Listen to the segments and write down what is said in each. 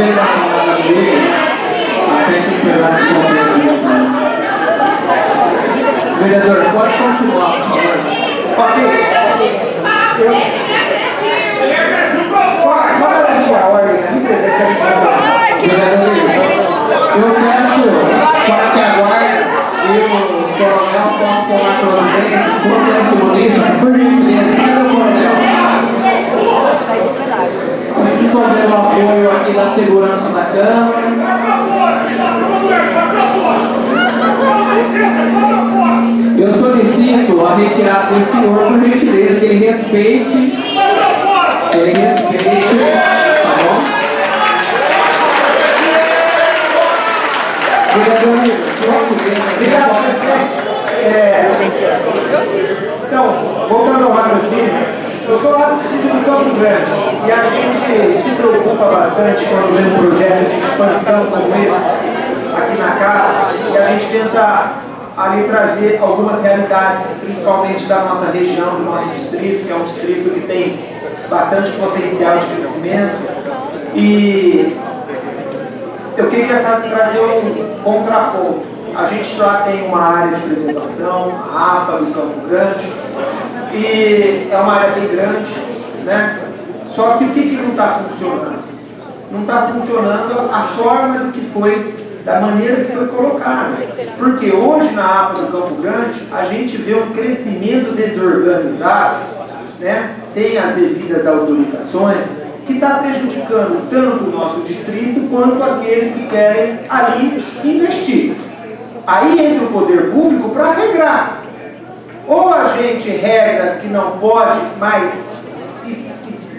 respeito à palavra dele, até que o pedaço completo. Vereador, pode continuar, por favor. Só garantir a ordem aqui, presidente. Eu peço para que agora o coronel possa tomar providência sobre esse município, por gentileza. Cadê o coronel? Nós tomamos o apoio aqui da segurança da Câmara. Eu solicito a retirada desse senhor, por gentileza, que ele respeite. Tá bom? Vereador Nilo, Obrigado, presidente. Então, voltando ao raciocínio, eu sou lá do distrito do Campo Grande e a gente se preocupa bastante quando vem um projeto de expansão como esse aqui na casa e a gente tenta ali trazer algumas realidades, principalmente da nossa região, do nosso distrito, que é um distrito que tem bastante potencial de crescimento. E eu queria trazer um contraponto. A gente lá tem uma área de preservação, a APA do Campo Grande, e é uma área bem grande, né? Só que o que não está funcionando? Não está funcionando a forma do que foi, da maneira que foi colocado. Porque hoje na APA do Campo Grande, a gente vê um crescimento desorganizado, né? Sem as devidas autorizações, que está prejudicando tanto o nosso distrito quanto aqueles que querem ali investir. Aí entra o poder público para regrar. Ou a gente regra que não pode, mas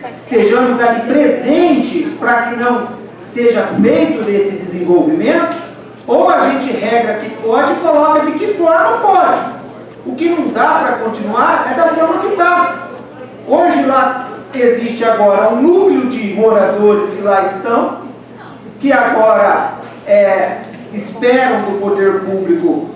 estejamos ali presente para que não seja feito esse desenvolvimento, ou a gente regra que pode e coloca de que forma pode. O que não dá para continuar é da forma que está. Hoje lá existe agora um núcleo de moradores que lá estão, que agora esperam do poder público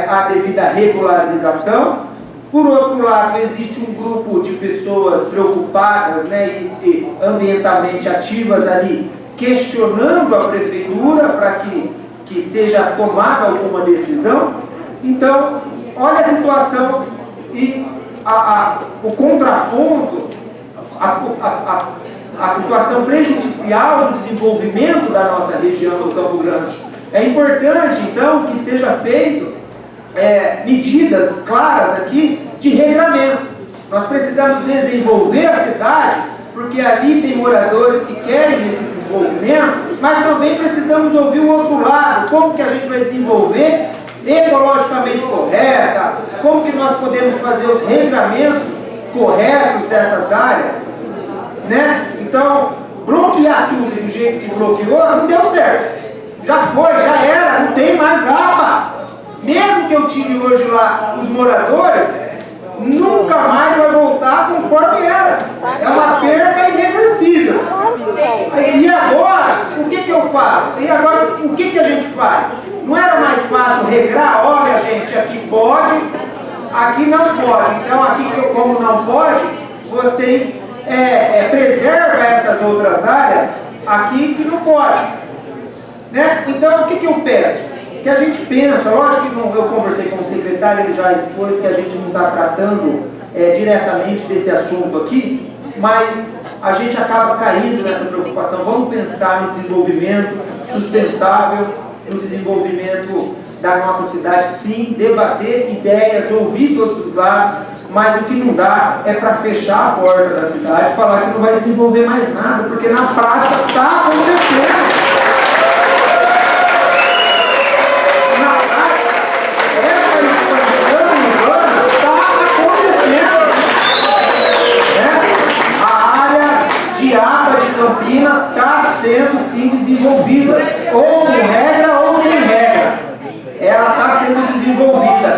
a devida regularização. Por outro lado, existe um grupo de pessoas preocupadas, né, e ambientalmente ativas ali, questionando a prefeitura para que seja tomada alguma decisão. Então, olha a situação e o contraponto, a situação prejudicial do desenvolvimento da nossa região do Campo Grande. É importante, então, que seja feito medidas claras aqui de regramento. Nós precisamos desenvolver a cidade, porque ali tem moradores que querem esse desenvolvimento, mas também precisamos ouvir o outro lado, como que a gente vai desenvolver ecologicamente correta, como que nós podemos fazer os regramentos corretos dessas áreas, né? Então, bloquear tudo do jeito que bloqueou não deu certo. Já foi, já era, não tem mais APA. Mesmo que eu tire hoje lá os moradores, nunca mais vai voltar conforme era. É uma perda irreversível. E agora, o que eu faço? E agora, o que a gente faz? Não era mais fácil regrar? Olha, gente, aqui pode, aqui não pode. Então, aqui como não pode, vocês preservam essas outras áreas aqui que não pode. Né? Então, o que eu peço? Que a gente pensa, lógico que eu conversei com o secretário, ele já expôs que a gente não está tratando diretamente desse assunto aqui, mas a gente acaba caindo nessa preocupação. Vamos pensar no desenvolvimento sustentável, no desenvolvimento da nossa cidade, sim, debater ideias, ouvir todos os lados, mas o que não dá é para fechar a porta da cidade e falar que não vai desenvolver mais nada, porque na prática está acontecendo. Campinas está sendo sim desenvolvida, ou com regra ou sem regra. Ela está sendo desenvolvida.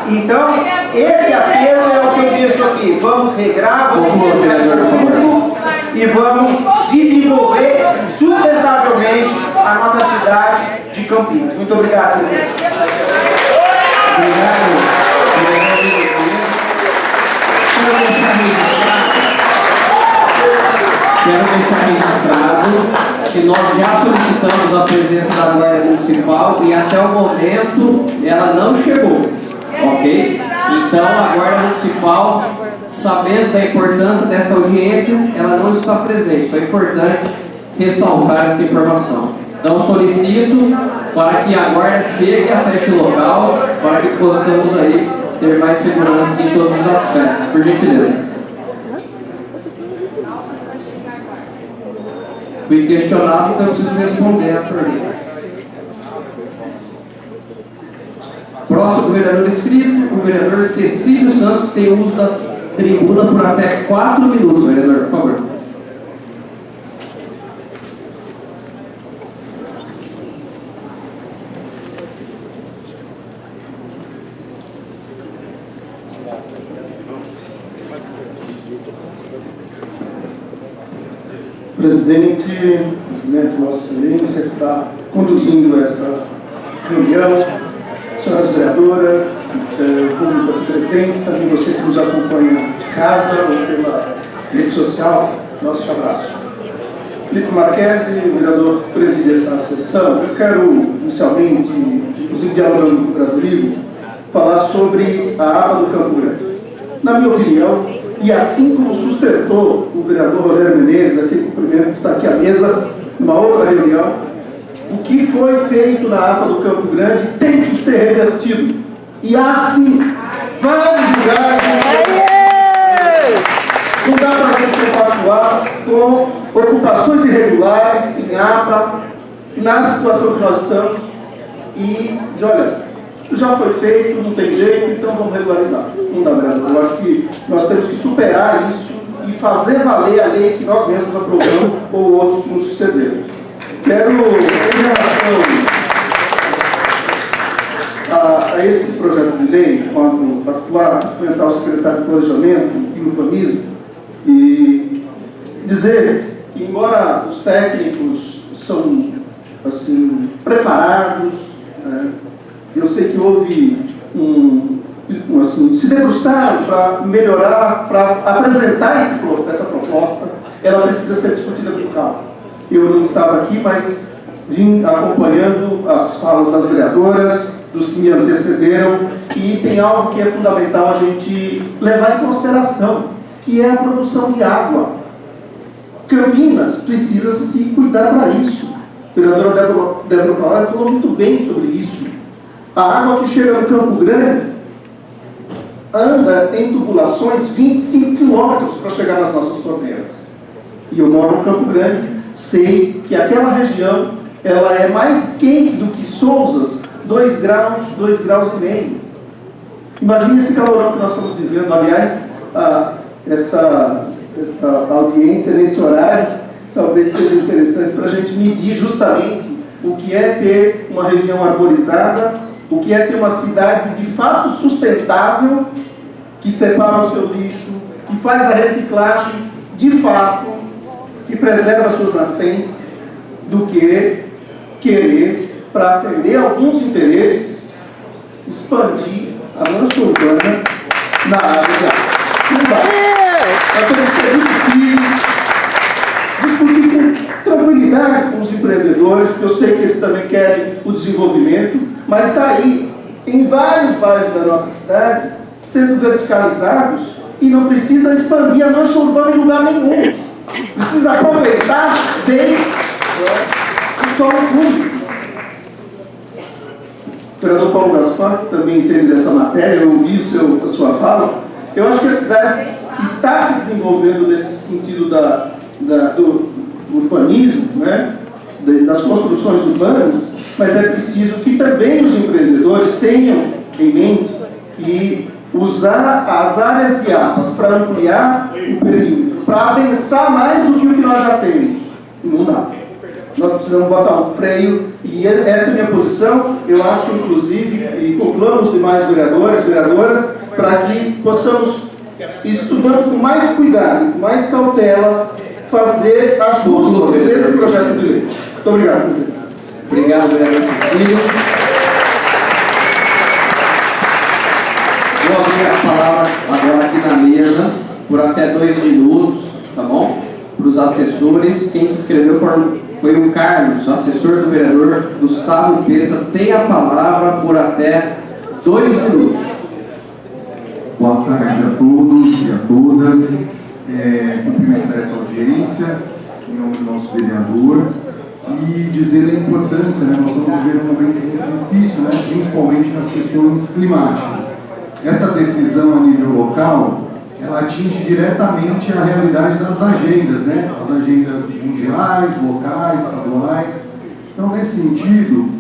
Então, esse apelo é o que eu deixo aqui. Vamos regrar, vamos fazer tudo e vamos desenvolver sustentavelmente a nossa cidade de Campinas. Muito obrigado, presidente. Obrigado. Quero deixar registrado que nós já solicitamos a presença da Guarda Municipal e até o momento ela não chegou, ok? Então a Guarda Municipal, sabendo da importância dessa audiência, ela não está presente. Então é importante ressaltar essa informação. Então solicito para que a Guarda chegue até este local, para que possamos aí ter mais segurança em todos os aspectos. Por gentileza. Fui questionado, então eu preciso responder a pergunta. Próximo vereador inscrito, o vereador Cecílio Santos, que tem uso da tribuna por até 4 minutos. Vereador, por favor. Presidente, Vossa Excelência, que está conduzindo esta reunião, senhoras vereadoras, público aqui presente, também você que nos acompanha de casa ou pela rede social, nosso abraço. Filipe Marquesi, o vereador que preside essa sessão. Eu quero, inicialmente, inclusive dialogando com o vereador Igor, falar sobre a APA do Campo Grande. Na minha opinião, e assim como sustentou o vereador Rogério Menezes, aqui que primeiro está aqui à mesa, numa outra reunião, o que foi feito na APA do Campo Grande tem que ser revertido. E há sim vários lugares não dá para a gente compactuar com ocupações irregulares em APA, na situação que nós estamos, e dizer, olha, já foi feito, não tem jeito, então vamos regularizar. Não dá, vereador. Eu acho que nós temos que superar isso e fazer valer a lei que nós mesmos aprovamos ou outros que nos sucederam. Quero, em relação a esse projeto de lei, quando particular, comentar o secretário de Planejamento e Urbanismo, e dizer que, embora os técnicos são, assim, preparados, né, eu sei que houve assim, se debruçaram para melhorar, para apresentar essa proposta, ela precisa ser discutida com calma. Eu não estava aqui, mas vim acompanhando as falas das vereadoras, dos que me antecederam, e tem algo que é fundamental a gente levar em consideração, que é a produção de água. Campinas precisa se cuidar para isso. A vereadora Débora Paula falou muito bem sobre isso. A água que chega no Campo Grande anda em tubulações 25 quilômetros para chegar nas nossas torneiras. E eu moro no Campo Grande, sei que aquela região ela é mais quente do que Souzas, 2 graus e meio. Imagine esse calorão que nós estamos vivendo. Aliás, esta audiência nesse horário talvez seja interessante para a gente medir justamente o que é ter uma região arborizada, o que é ter uma cidade de fato sustentável, que separa o seu lixo, que faz a reciclagem de fato, que preserva suas nascentes, do que querer, para atender alguns interesses, expandir a mancha urbana na área de água. Não dá. Nós temos que ser muito discutir com tranquilidade com os empreendedores, porque eu sei que eles também querem o desenvolvimento, mas está aí, em vários bairros da nossa cidade, sendo verticalizados, e não precisa expandir a mancha urbana em lugar nenhum. Precisa aproveitar bem o solo público. O vereador Paulo Gaspar, que também entende dessa matéria, eu ouvi a sua fala. Eu acho que a cidade está se desenvolvendo nesse sentido do urbanismo, né? Das construções urbanas, mas é preciso que também os empreendedores tenham em mente que usar as áreas de APAs para ampliar o perímetro, para adensar mais do que o que nós já temos. Não dá. Nós precisamos botar um freio, e essa é a minha posição. Eu acho, inclusive, e conclamo os demais vereadores, vereadoras, para que possamos, estudando com mais cuidado, com mais cautela, fazer ajustes desse projeto de lei. Muito obrigado, presidente. Obrigado, vereador Cecílio. Vou abrir a palavra agora aqui na mesa por até 2 minutos, tá bom? para os assessores. Quem se inscreveu foi o Carlos, assessor do vereador Gustavo Peta. Tem a palavra por até 2 minutos. Boa tarde a todos e a todas. Cumprimentar essa audiência em nome do nosso vereador e dizer a importância, né? Nós estamos vivendo um momento muito difícil, né? Principalmente nas questões climáticas. Essa decisão a nível local, ela atinge diretamente a realidade das agendas, né? As agendas mundiais, locais, estaduais. Então, nesse sentido,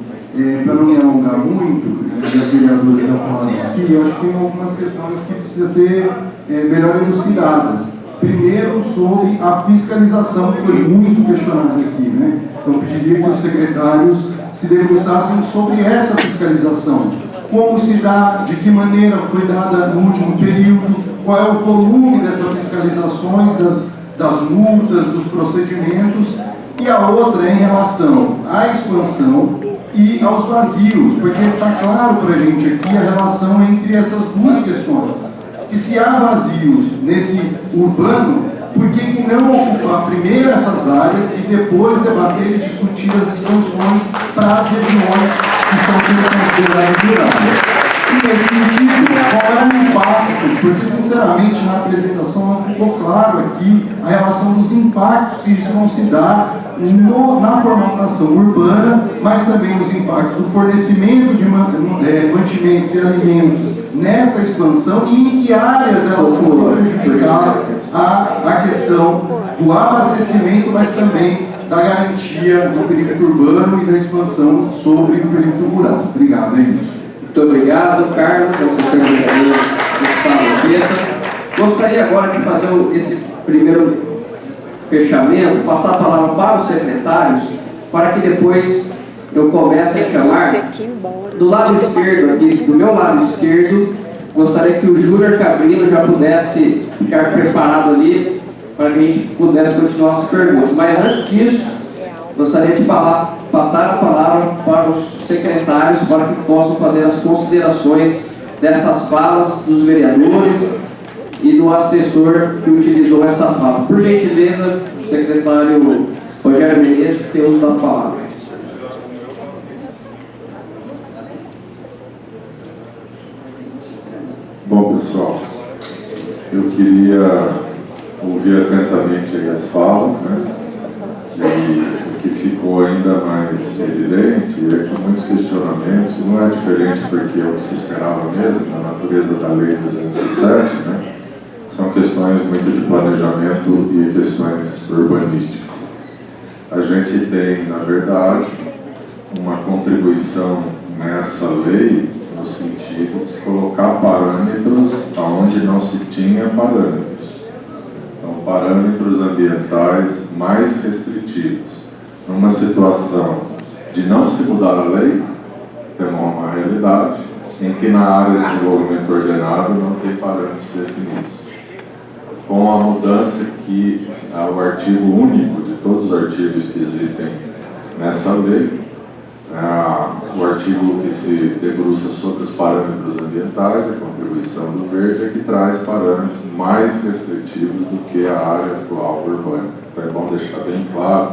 para não me alongar muito, os vereadores já falaram aqui, eu acho que tem algumas questões que precisam ser melhor elucidadas. Primeiro, sobre a fiscalização, que foi muito questionada aqui, né? Então, pediria que os secretários se debruçassem sobre essa fiscalização. Como se dá, de que maneira foi dada no último período, qual é o volume dessas fiscalizações, das multas, dos procedimentos, e a outra é em relação à expansão e aos vazios, porque está claro para a gente aqui a relação entre essas duas questões. Que se há vazios nesse urbano, por que não ocupar primeiro essas áreas e depois debater e discutir as expansões para as regiões que estão sendo consideradas rurais? E nesse sentido, qual é o impacto? Porque, sinceramente, na apresentação não ficou claro aqui a relação dos impactos que isso vão se dar na formatação urbana, mas também os impactos do fornecimento de mantimentos e alimentos nessa expansão e em que áreas elas vão prejudicar a questão do abastecimento, mas também da garantia do perímetro urbano e da expansão sobre o perímetro rural. Obrigado, é isso. Muito obrigado, Carlos, assessor do vereador Gustavo Peta. Gostaria agora de fazer esse primeiro fechamento, passar a palavra para os secretários, para que depois eu comece a chamar do lado esquerdo, aqui, do meu lado esquerdo. Gostaria que o Júnior Cabrino já pudesse ficar preparado ali, para que a gente pudesse continuar as perguntas. Mas antes disso, gostaria de passar a palavra para os secretários, para que possam fazer as considerações dessas falas dos vereadores e do assessor que utilizou essa fala. Por gentileza, secretário Rogério Menezes, tem uso da palavra. Bom, pessoal, eu queria ouvir atentamente as falas, né? E o que ficou ainda mais evidente é que muitos questionamentos não é diferente porque é o que se esperava mesmo, na natureza da lei 207, né? São questões muito de planejamento e questões urbanísticas. A gente tem, na verdade, uma contribuição nessa lei no sentido de se colocar parâmetros onde não se tinha parâmetros. Então, parâmetros ambientais mais restritivos. Numa situação de não se mudar a lei, temos uma realidade em que na área de desenvolvimento ordenado não tem parâmetros definidos. Com a mudança que o artigo único de todos os artigos que existem nessa lei, o artigo que se debruça sobre os parâmetros ambientais, a contribuição do verde, é que traz parâmetros mais restritivos do que a área atual urbana. Então é bom deixar bem claro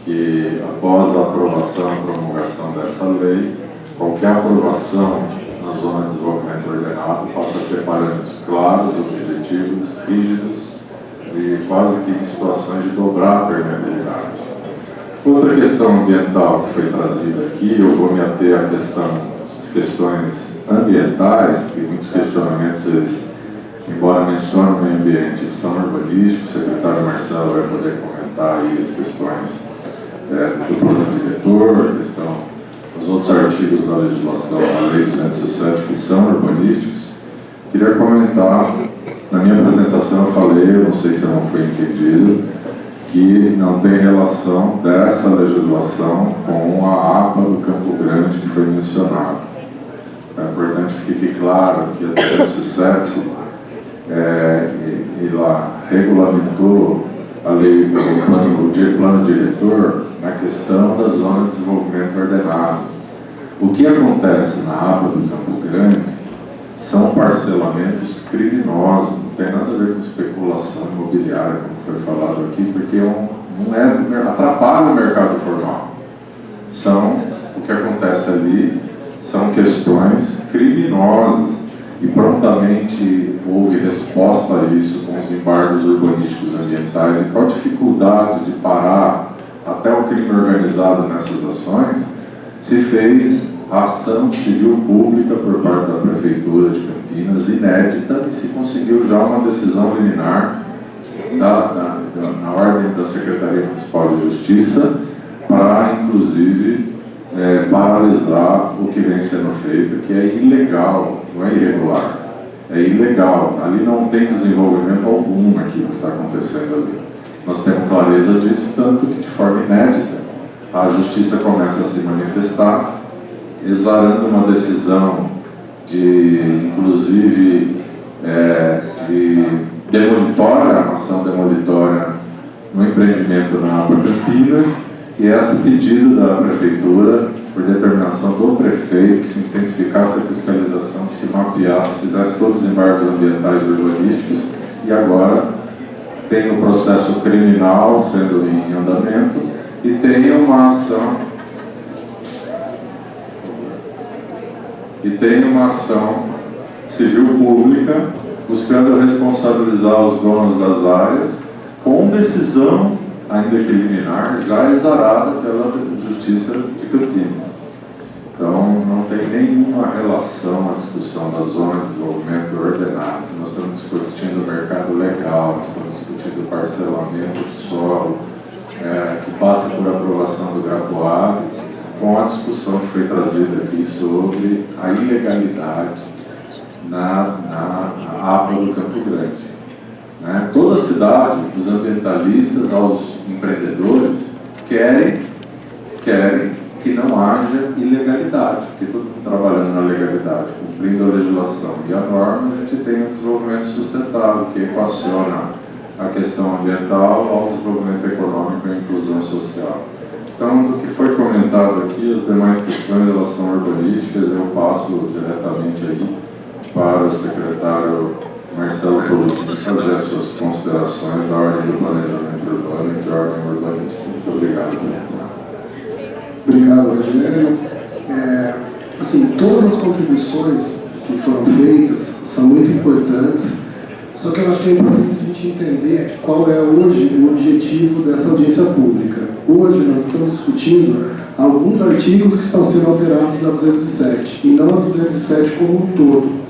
que após a aprovação e promulgação dessa lei, qualquer aprovação na zona de desenvolvimento ordenado passa a ter parâmetros claros, objetivos, rígidos, e quase que em situações de dobrar a permeabilidade. Outra questão ambiental que foi trazida aqui, eu vou me ater à questão, as questões ambientais, porque muitos questionamentos, eles, embora mencionem o meio ambiente, são urbanísticos. O secretário Marcelo vai poder comentar aí as questões do plano diretor, a questão dos outros artigos da legislação da Lei 207 que são urbanísticos. Queria comentar, na minha apresentação eu falei, eu não sei se não foi entendido, que não tem relação dessa legislação com a APA do Campo Grande que foi mencionada. É importante que fique claro que a 207 ela regulamentou a lei, o plano diretor na questão da zona de desenvolvimento ordenado. O que acontece na APA do Campo Grande são parcelamentos criminosos tem nada a ver com especulação imobiliária, como foi falado aqui, porque atrapalha o mercado formal. O que acontece ali são questões criminosas e prontamente houve resposta a isso com os embargos urbanísticos e ambientais, e com a dificuldade de parar até o crime organizado nessas ações, se fez a ação civil pública por parte da Prefeitura de Campinas, inédita, e se conseguiu já uma decisão liminar na ordem da Secretaria Municipal de Justiça para, inclusive, paralisar o que vem sendo feito, que é ilegal, não é irregular, é ilegal. Ali não tem desenvolvimento algum naquilo que está acontecendo ali. Nós temos clareza disso, tanto que de forma inédita a Justiça começa a se manifestar, exarando uma decisão inclusive, de demolitória, uma ação demolitória no empreendimento na Abra Campinas, e esse pedido da Prefeitura, por determinação do prefeito, que se intensificasse a fiscalização, que se mapeasse, fizesse todos os embargos ambientais e urbanísticos, e agora tem o processo criminal sendo em andamento, e tem uma ação civil pública buscando responsabilizar os donos das áreas com decisão, ainda que liminar, já exarada pela Justiça de Campinas. Então, não tem nenhuma relação à discussão da zona de desenvolvimento ordenado, que nós estamos discutindo o mercado legal, nós estamos discutindo o parcelamento do solo, que passa por aprovação do Grapoab, com a discussão que foi trazida aqui sobre a ilegalidade na APA do Campo Grande. Toda a cidade, os ambientalistas aos empreendedores, querem que não haja ilegalidade, porque todo mundo trabalhando na legalidade, cumprindo a legislação e a norma, a gente tem um desenvolvimento sustentável, que equaciona a questão ambiental ao desenvolvimento econômico e à inclusão social. Então, do que foi comentado aqui, as demais questões, elas são urbanísticas, eu passo diretamente aí para o secretário Marcelo Colucci fazer as suas considerações da ordem do planejamento urbano e de ordem urbanística. Muito obrigado. Obrigado, Rogério. Todas as contribuições que foram feitas são muito importantes, só que eu acho que é importante a gente entender qual é hoje o objetivo dessa audiência pública. Hoje nós estamos discutindo alguns artigos que estão sendo alterados na 207, e não a 207 como um todo.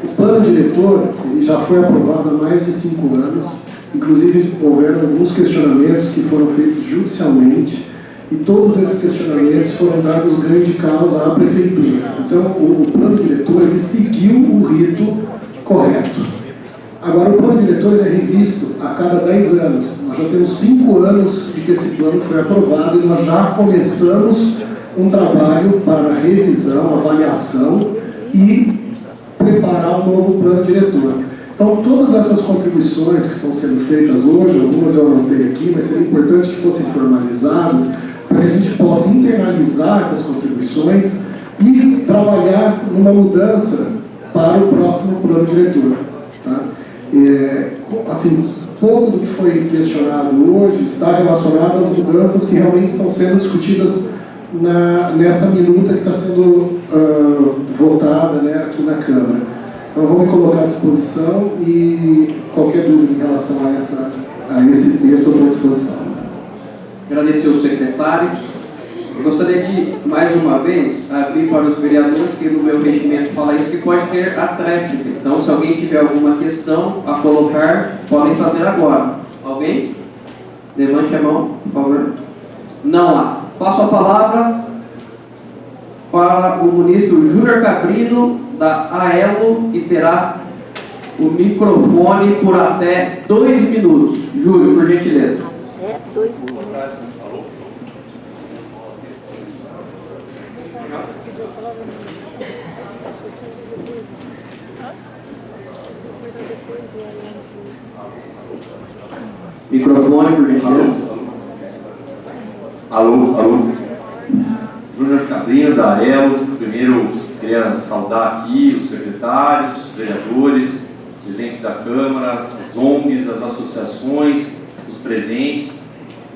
O plano diretor ele já foi aprovado há mais de 5 anos, inclusive houveram alguns questionamentos que foram feitos judicialmente, e todos esses questionamentos foram dados ganho de causa à Prefeitura. Então, o plano diretor ele seguiu o rito correto. Agora, o plano diretor ele é revisto a cada 10 anos. Nós já temos 5 anos de que esse plano foi aprovado, e nós já começamos um trabalho para revisão, avaliação e preparar um novo plano diretor. Então, todas essas contribuições que estão sendo feitas hoje, algumas eu anotei aqui, mas seria importante que fossem formalizadas, para que a gente possa internalizar essas contribuições e trabalhar numa mudança para o próximo plano diretor. Tá? Pouco do que foi questionado hoje está relacionado às mudanças que realmente estão sendo discutidas nessa minuta que está sendo votada, aqui na Câmara. Então, vou me colocar à disposição, e qualquer dúvida em relação a esse texto, eu estou à disposição. Agradecer os secretários. Eu gostaria de, mais uma vez, abrir para os vereadores, que no meu regimento fala isso, que pode ter a tréplica. Então, se alguém tiver alguma questão a colocar, podem fazer agora. Alguém? Levante a mão, por favor. Não há. Passo a palavra para o ministro Júnior Cabrino, da AELO, que terá o microfone por até 2 minutos. Júlio, por gentileza. 2 minutos. Microfone, por gentileza. Alô. Júnior Cabrino, da AELO. Primeiro, queria saudar aqui os secretários, os vereadores, presidente da Câmara, as ONGs, as associações, os presentes,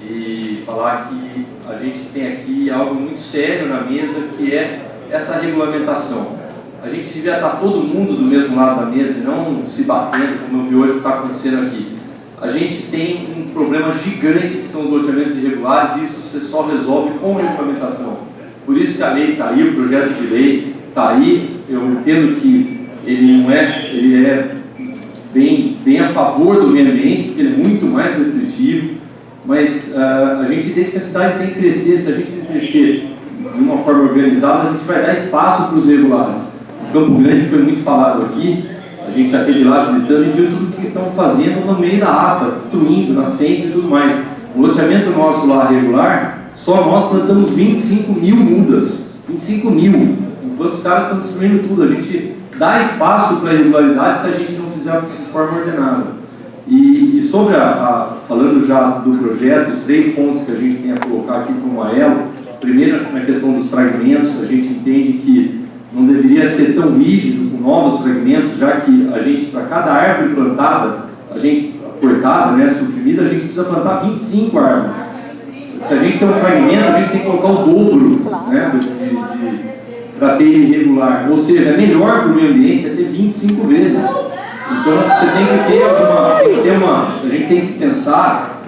e falar que a gente tem aqui algo muito sério na mesa, que é essa regulamentação. A gente devia estar todo mundo do mesmo lado da mesa e não se batendo, como eu vi hoje que está acontecendo aqui. A gente tem um problema gigante que são os loteamentos irregulares, e isso você só resolve com regulamentação. Por isso que a lei está aí, o projeto de lei está aí. Eu entendo que ele é bem a favor do meio ambiente, porque ele é muito mais restritivo, mas a gente entende que a cidade tem que crescer. Se a gente tem que crescer de uma forma organizada, a gente vai dar espaço para os regulares. O Campo Grande foi muito falado aqui, a gente já esteve lá visitando e viu tudo que estão fazendo no meio da APA, destruindo nascentes e tudo mais. O loteamento nosso lá regular, só nós plantamos 25 mil mudas, 25 mil, enquanto os caras estão destruindo tudo. A gente dá espaço para a irregularidade se a gente não fizer de forma ordenada. E sobre falando já do projeto, os 3 pontos que a gente tem a colocar aqui como elo. Primeiro, na questão dos fragmentos, a gente entende que não deveria ser tão rígido com novos fragmentos, já que a gente, para cada árvore plantada, cortada, né, suprimida, a gente precisa plantar 25 árvores. Se a gente tem um fragmento, a gente tem que colocar o dobro, né, para ter irregular. Ou seja, é melhor para o meio ambiente você ter 25 vezes. Então você tem que ter a gente tem que pensar,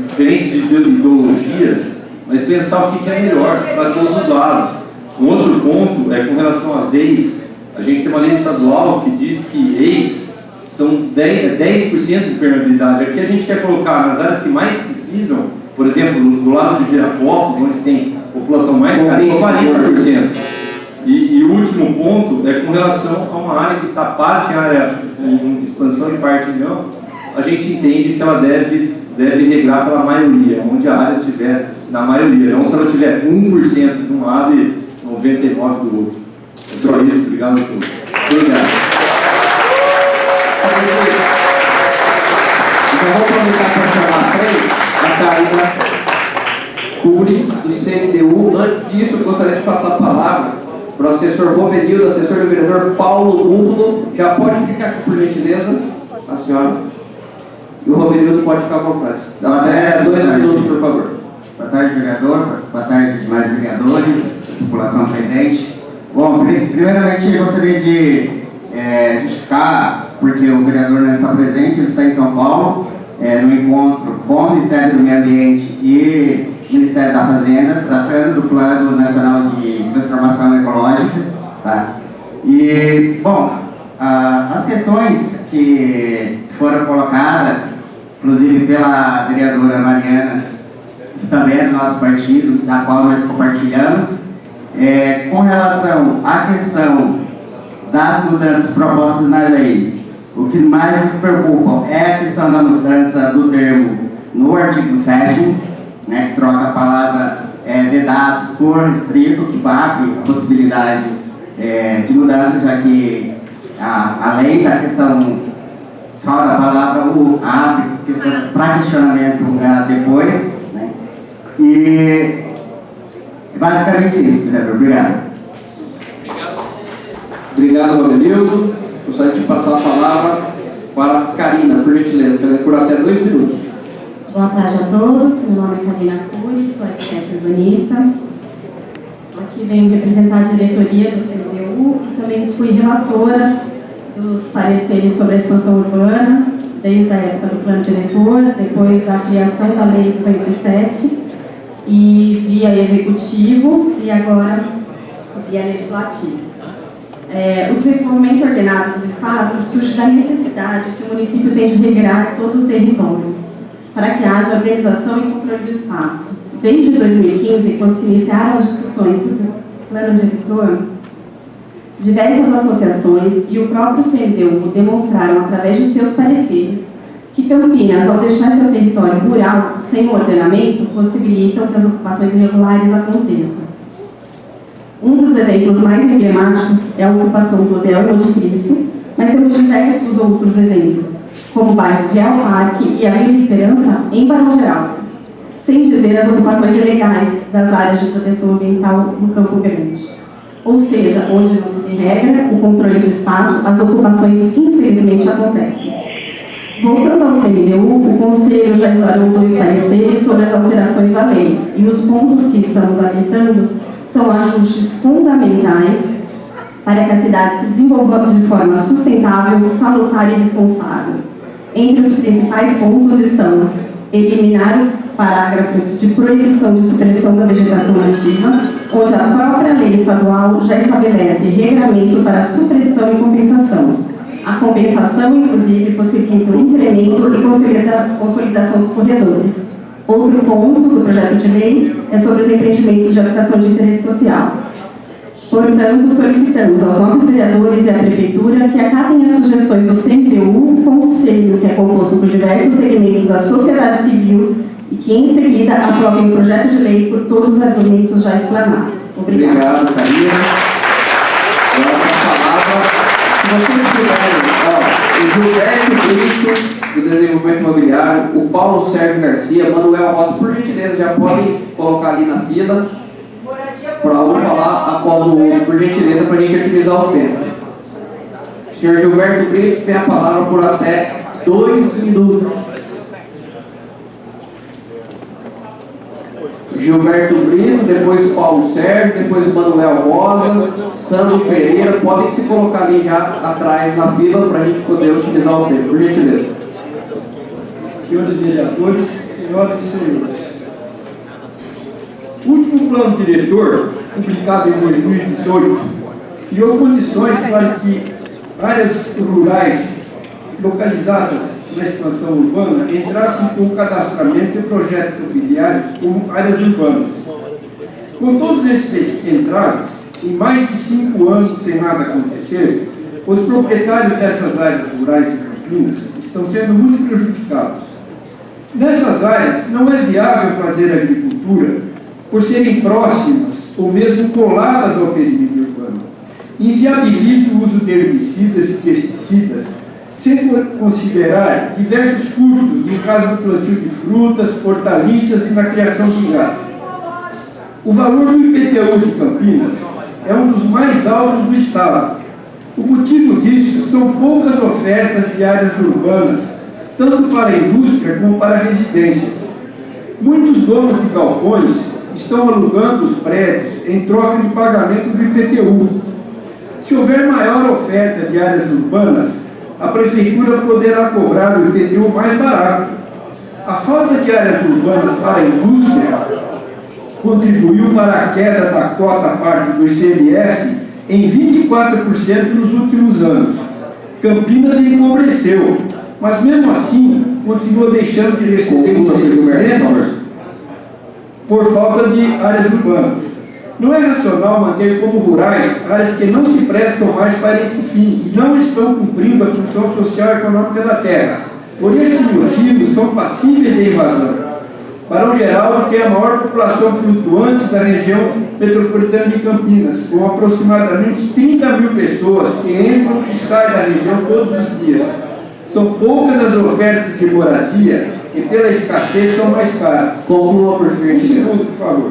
diferente de ideologias, mas pensar o que é melhor para todos os lados. Um outro ponto é com relação às EIs. A gente tem uma lei estadual que diz que EIs são 10% de permeabilidade. Aqui a gente quer colocar nas áreas que mais precisam, por exemplo, do lado de Viracopos, onde tem população mais carente, 40%. E o último ponto é com relação a uma área que está parte área em expansão e parte não. A gente entende que ela deve regrar pela maioria, onde a área estiver na maioria, não se ela tiver 1% de um lado e 99% do outro. É só isso, obrigado a todos. Obrigado. Então vou aproveitar para chamar a Karina Cury, do CMDU. Antes disso, eu gostaria de passar a palavra para o assessor Robenildo, assessor do vereador Paulo Búfalo. Já pode ficar aqui, por gentileza, a senhora. E o Robenildo pode ficar à vontade. Dá 2 minutos, por favor. Boa tarde, vereador. Boa tarde, demais vereadores, população presente. Bom, primeiramente eu gostaria de justificar, porque o vereador não está presente, ele está em São Paulo, no encontro com o Ministério do Meio Ambiente e o Ministério da Fazenda, tratando do Plano Nacional de Transformação Ecológica. Tá? E, bom, as questões que foram colocadas, inclusive pela vereadora Mariana, que também é do nosso partido, da qual nós compartilhamos, com relação à questão das mudanças propostas na lei, o que mais nos preocupa é a questão da mudança do termo no artigo 7º, né, que troca a palavra vedado por restrito, que abre a possibilidade de mudança, já que a lei da questão só da palavra abre questão para questionamento depois, né? E é basicamente isso, vereador. Obrigado. Obrigado, Robenildo. Gostaria de passar a palavra para a Karina, por gentileza, por até 2 minutos. Boa tarde a todos, meu nome é Karina Cury, sou arquiteta urbanista. Aqui venho representar a diretoria do CMDU e também fui relatora dos pareceres sobre a expansão urbana, desde a época do plano diretor, depois da criação da Lei 207, e via executivo e agora via legislativo. O desenvolvimento ordenado dos espaços surge da necessidade que o município tem de regrar todo o território, para que haja organização e controle do espaço. Desde 2015, quando se iniciaram as discussões sobre o plano diretor, diversas associações e o próprio CMDU demonstraram, através de seus pareceres, que Campinas, ao deixar seu território rural sem ordenamento, possibilitam que as ocupações irregulares aconteçam. Um dos exemplos mais emblemáticos é a ocupação do Zé Monte Cristo, mas temos diversos outros exemplos, como o bairro Real Parque e a Vila Esperança, em Barão Geraldo, sem dizer as ocupações ilegais das áreas de proteção ambiental no Campo Grande. Ou seja, onde não se tem regra, o controle do espaço, as ocupações infelizmente acontecem. Voltando ao CMDU, o Conselho já exarou 2 pareceres sobre as alterações da lei, e os pontos que estamos habilitando são ajustes fundamentais para que a cidade se desenvolva de forma sustentável, salutar e responsável. Entre os principais pontos estão eliminar o parágrafo de proibição de supressão da vegetação nativa, onde a própria lei estadual já estabelece regramento para supressão e compensação. A compensação, inclusive, possibilita o incremento e consolidação dos corredores. Outro ponto do projeto de lei é sobre os empreendimentos de habitação de interesse social. Portanto, solicitamos aos novos vereadores e à Prefeitura que acatem as sugestões do CMDU, Conselho, que é composto por diversos segmentos da sociedade civil, e que, em seguida, aprovem o projeto de lei por todos os argumentos já explanados. Obrigada. Obrigado, Karina. Agora, com a palavra, se vocês puderem, o Gilberto Brito, do Desenvolvimento Imobiliário, o Paulo Sérgio Garcia, Manuel Rosa, por gentileza, já podem colocar ali na fila, para um falar após o outro, por gentileza, para a gente otimizar o tempo. O senhor Gilberto Brito tem a palavra por até 2 minutos. Gilberto Brito, depois o Paulo Sérgio, depois o Manuel Rosa, Sandro Pereira, podem se colocar ali já atrás na fila para a gente poder otimizar o tempo, por gentileza. Senhores vereadores, senhoras e senhores, o último plano diretor, publicado em 2018, criou condições para que áreas rurais localizadas na expansão urbana entrassem com o cadastramento de projetos imobiliários como áreas urbanas. Com todos esses entraves, em mais de 5 anos sem nada acontecer, os proprietários dessas áreas rurais de Campinas estão sendo muito prejudicados. Nessas áreas, não é viável fazer agricultura por serem próximas ou mesmo coladas ao perímetro urbano. Inviabiliza o uso de herbicidas e pesticidas, sem considerar diversos furtos no caso do plantio de frutas, hortaliças e na criação de gado. O valor do IPTU de Campinas é um dos mais altos do estado. O motivo disso são poucas ofertas de áreas urbanas, tanto para a indústria como para residências. Muitos donos de galpões estão alugando os prédios em troca de pagamento do IPTU. Se houver maior oferta de áreas urbanas, a Prefeitura poderá cobrar o IPTU mais barato. A falta de áreas urbanas para a indústria contribuiu para a queda da cota parte do ICMS em 24% nos últimos anos. Campinas empobreceu, mas mesmo assim continua deixando de receber investimentos por falta de áreas urbanas. Não é racional manter como rurais áreas que não se prestam mais para esse fim e não estão cumprindo a função social e econômica da terra. Por este motivo, são passíveis de invasão. Para o geral, tem a maior população flutuante da região metropolitana de Campinas, com aproximadamente 30 mil pessoas que entram e saem da região todos os dias. São poucas as ofertas de moradia e, pela escassez, são mais caras. Conclua, por favor. Um segundo, por favor.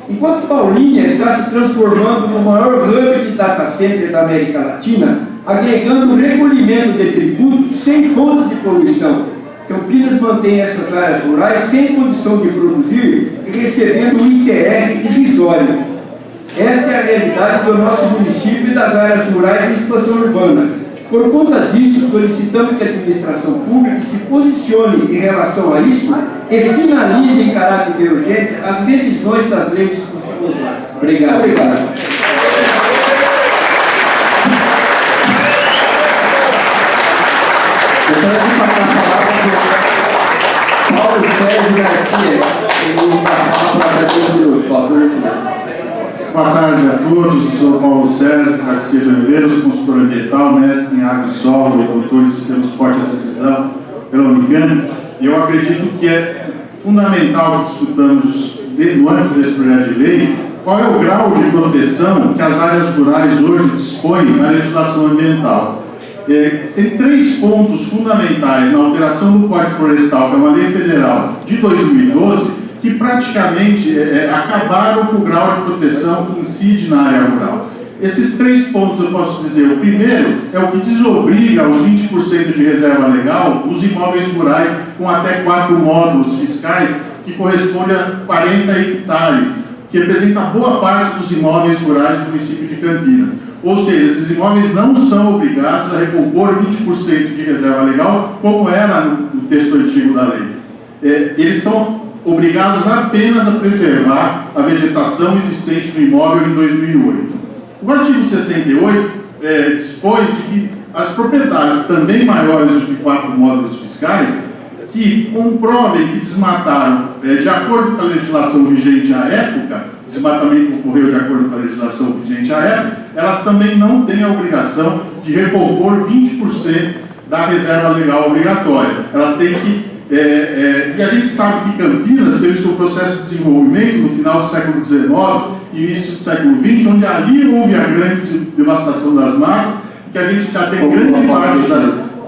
Enquanto Paulínia está se transformando no maior hub de data center da América Latina, agregando recolhimento de tributos sem fonte de poluição, Campinas mantém essas áreas rurais sem condição de produzir e recebendo um ITR irrisório. Esta é a realidade do nosso município e das áreas rurais em expansão urbana. Por conta disso, solicitamos que a administração pública se posicione em relação a isso e finalize em caráter urgente as revisões das leis de expansão urbana. Obrigado. Obrigado. Gostaria de passar a palavra para o Paulo Sérgio Garcia, ele vai falar para 10 minutos, por favor. Boa tarde a todos, sou Paulo Sérgio Garcia de Oliveira, consultor ambiental, mestre em água e solo e doutor em sistema de suporte à decisão pela Unicamp. E eu acredito que é fundamental que discutamos, no âmbito desse projeto de lei, qual é o grau de proteção que as áreas rurais hoje dispõem na legislação ambiental. Tem 3 pontos fundamentais na alteração do Código Florestal, que é uma lei federal de 2012, que praticamente acabaram com o grau de proteção que incide na área rural. Esses 3 pontos eu posso dizer. O primeiro é o que desobriga aos 20% de reserva legal os imóveis rurais com até 4 módulos fiscais, que corresponde a 40 hectares, que representa boa parte dos imóveis rurais do município de Campinas. Ou seja, esses imóveis não são obrigados a recompor 20% de reserva legal, como era no texto antigo da lei. Eles são obrigados apenas a preservar a vegetação existente no imóvel em 2008. O artigo 68 dispõe de que as propriedades também maiores de 4 módulos fiscais que comprovem que desmataram de acordo com a legislação vigente à época, o desmatamento ocorreu de acordo com a legislação vigente à época, elas também não têm a obrigação de recompor 20% da reserva legal obrigatória. Elas têm que... e a gente sabe que Campinas teve seu processo de desenvolvimento no final do século XIX e início do século XX, onde ali houve a grande devastação das matas, que a gente já tem grande parte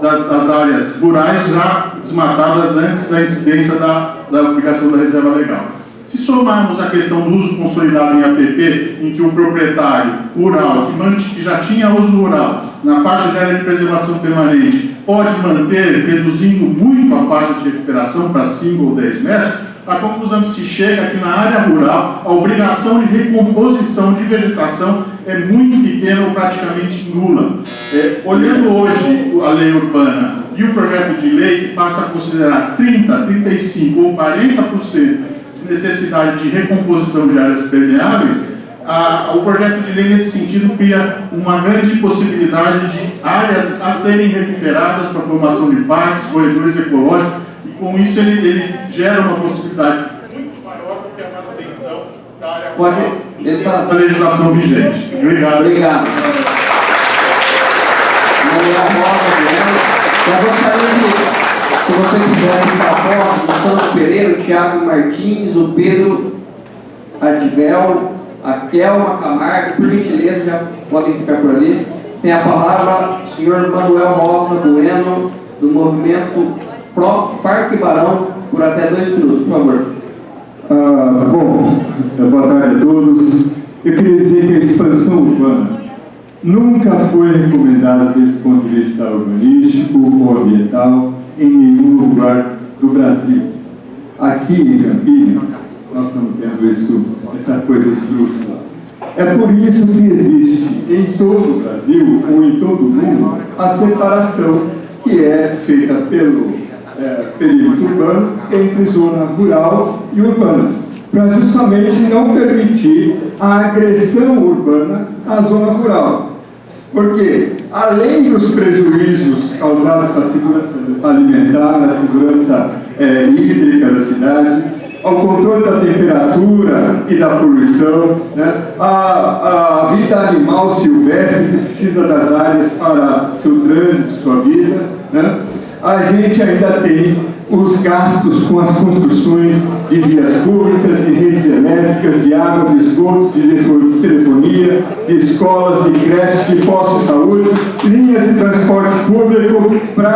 das áreas rurais já desmatadas antes da incidência da aplicação da reserva legal. Se somarmos a questão do uso consolidado em APP, em que o proprietário rural, que já tinha uso rural, na faixa de área de preservação permanente, pode manter, reduzindo muito a faixa de recuperação para 5 ou 10 metros, a conclusão que se chega é que na área rural, a obrigação de recomposição de vegetação é muito pequena ou praticamente nula. Olhando hoje a lei urbana e o projeto de lei, que passa a considerar 30%, 35% ou 40% de necessidade de recomposição de áreas permeáveis, o projeto de lei, nesse sentido, cria uma grande possibilidade de áreas a serem recuperadas para a formação de parques, corredores ecológicos, e com isso ele gera uma possibilidade muito maior do que a manutenção da área rural da legislação vigente. Obrigado. Obrigado. Eu gostaria de, se você quiser ficar próximo, o Santos Pereira, o Thiago Martins, o Pedro Adivel, a Kelma Camargo, por gentileza, já podem ficar por ali. Tem a palavra o senhor Manuel Rosa Bueno, do movimento Pro Parque Barão, por até 2 minutos, por favor. Boa tarde a todos. Eu queria dizer que a expansão urbana nunca foi recomendada desde o ponto de vista urbanístico ou ambiental em nenhum lugar do Brasil. Aqui em Campinas, nós estamos tendo essa coisa esdrúxula. É por isso que existe em todo o Brasil, ou em todo o mundo, a separação que é feita pelo perímetro urbano entre zona rural e urbana, para justamente não permitir a agressão urbana à zona rural. Porque, além dos prejuízos causados para a segurança alimentar, a segurança hídrica da cidade, ao controle da temperatura e da poluição, né? A vida animal silvestre que precisa das áreas para seu trânsito, sua vida, né? A gente ainda tem os gastos com as construções de vias públicas, de redes elétricas, de água, de esgoto, de telefonia, de escolas, de creches, de postos de saúde, linhas de transporte público para